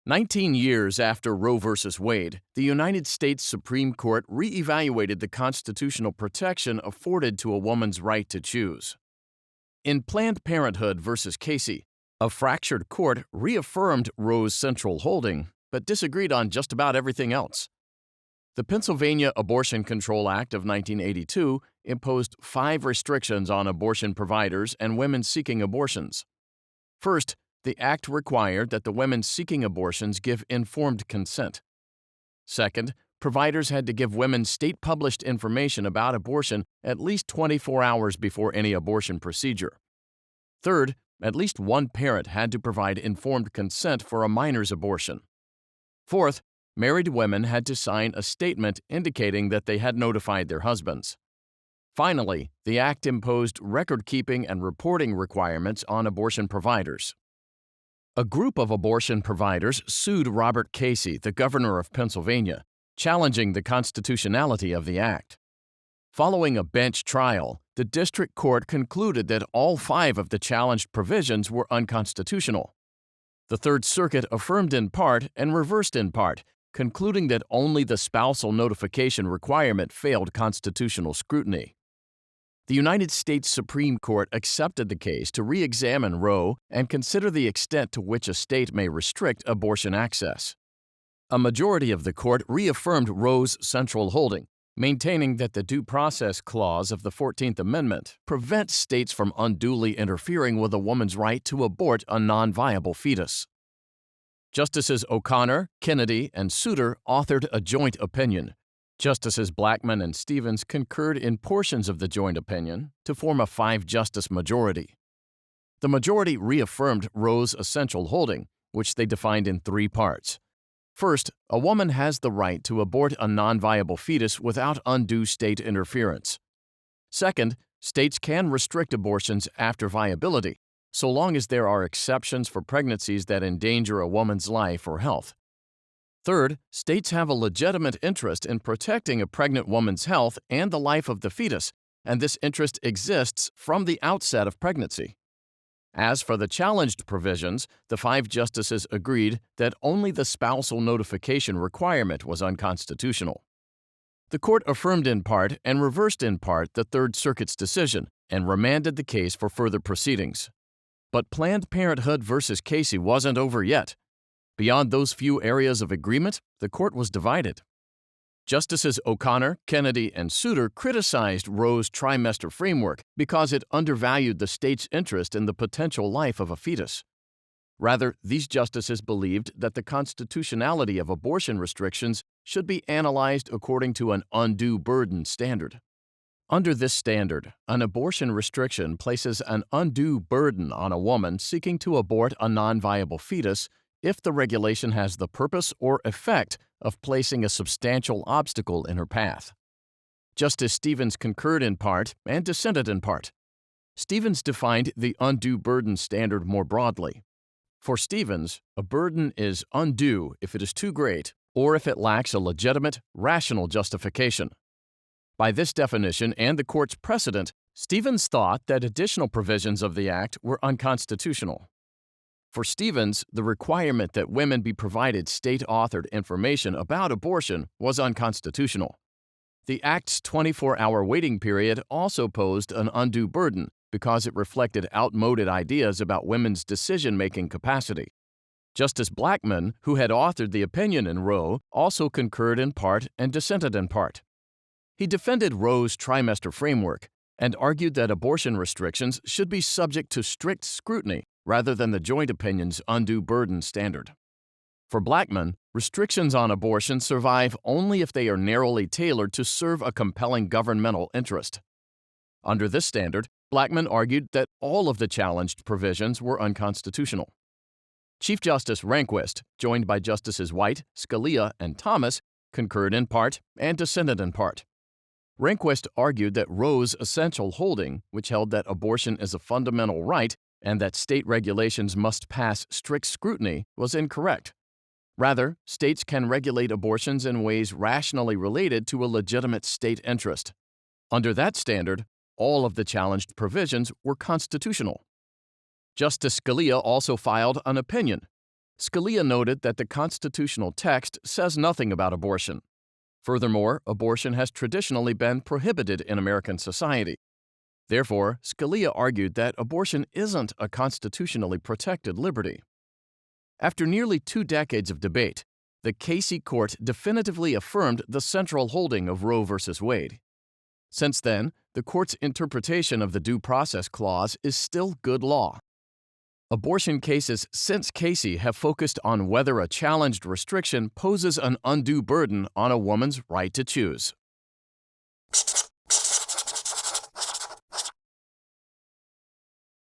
19 years after Roe v. Wade, the United States Supreme Court re-evaluated the constitutional protection afforded to a woman's right to choose. In Planned Parenthood v. Casey, a fractured court reaffirmed Roe's central holding, but disagreed on just about everything else. The Pennsylvania Abortion Control Act of 1982 imposed 5 restrictions on abortion providers and women seeking abortions. First, the act required that the women seeking abortions give informed consent. Second, providers had to give women state-published information about abortion at least 24 hours before any abortion procedure. Third, at least one parent had to provide informed consent for a minor's abortion. Fourth, married women had to sign a statement indicating that they had notified their husbands. Finally, the act imposed record-keeping and reporting requirements on abortion providers. A group of abortion providers sued Robert Casey, the governor of Pennsylvania, challenging the constitutionality of the act. Following a bench trial, the district court concluded that all 5 of the challenged provisions were unconstitutional. The Third Circuit affirmed in part and reversed in part, concluding that only the spousal notification requirement failed constitutional scrutiny. The United States Supreme Court accepted the case to re-examine Roe and consider the extent to which a state may restrict abortion access. A majority of the court reaffirmed Roe's central holding, maintaining that the Due Process Clause of the 14th Amendment prevents states from unduly interfering with a woman's right to abort a non-viable fetus. Justices O'Connor, Kennedy, and Souter authored a joint opinion. Justices Blackmun and Stevens concurred in portions of the joint opinion to form a 5-justice majority. The majority reaffirmed Roe's essential holding, which they defined in 3 parts. First, a woman has the right to abort a non-viable fetus without undue state interference. Second, states can restrict abortions after viability, so long as there are exceptions for pregnancies that endanger a woman's life or health. Third, states have a legitimate interest in protecting a pregnant woman's health and the life of the fetus, and this interest exists from the outset of pregnancy. As for the challenged provisions, the 5 justices agreed that only the spousal notification requirement was unconstitutional. The court affirmed in part and reversed in part the Third Circuit's decision and remanded the case for further proceedings. But Planned Parenthood v. Casey wasn't over yet. Beyond those few areas of agreement, the court was divided. Justices O'Connor, Kennedy, and Souter criticized Roe's trimester framework because it undervalued the state's interest in the potential life of a fetus. Rather, these justices believed that the constitutionality of abortion restrictions should be analyzed according to an undue burden standard. Under this standard, an abortion restriction places an undue burden on a woman seeking to abort a non-viable fetus if the regulation has the purpose or effect of placing a substantial obstacle in her path. Justice Stevens concurred in part and dissented in part. Stevens defined the undue burden standard more broadly. For Stevens, a burden is undue if it is too great or if it lacks a legitimate, rational justification. By this definition and the court's precedent, Stevens thought that additional provisions of the Act were unconstitutional. For Stevens, the requirement that women be provided state-authored information about abortion was unconstitutional. The Act's 24-hour waiting period also posed an undue burden because it reflected outmoded ideas about women's decision-making capacity. Justice Blackmun, who had authored the opinion in Roe, also concurred in part and dissented in part. He defended Roe's trimester framework and argued that abortion restrictions should be subject to strict scrutiny rather than the joint opinion's undue burden standard. For Blackmun, restrictions on abortion survive only if they are narrowly tailored to serve a compelling governmental interest. Under this standard, Blackmun argued that all of the challenged provisions were unconstitutional. Chief Justice Rehnquist, joined by Justices White, Scalia, and Thomas, concurred in part and dissented in part. Rehnquist argued that Roe's essential holding, which held that abortion is a fundamental right and that state regulations must pass strict scrutiny, was incorrect. Rather, states can regulate abortions in ways rationally related to a legitimate state interest. Under that standard, all of the challenged provisions were constitutional. Justice Scalia also filed an opinion. Scalia noted that the constitutional text says nothing about abortion. Furthermore, abortion has traditionally been prohibited in American society. Therefore, Scalia argued that abortion isn't a constitutionally protected liberty. After nearly 2 decades of debate, the Casey Court definitively affirmed the central holding of Roe v. Wade. Since then, the court's interpretation of the Due Process Clause is still good law. Abortion cases since Casey have focused on whether a challenged restriction poses an undue burden on a woman's right to choose.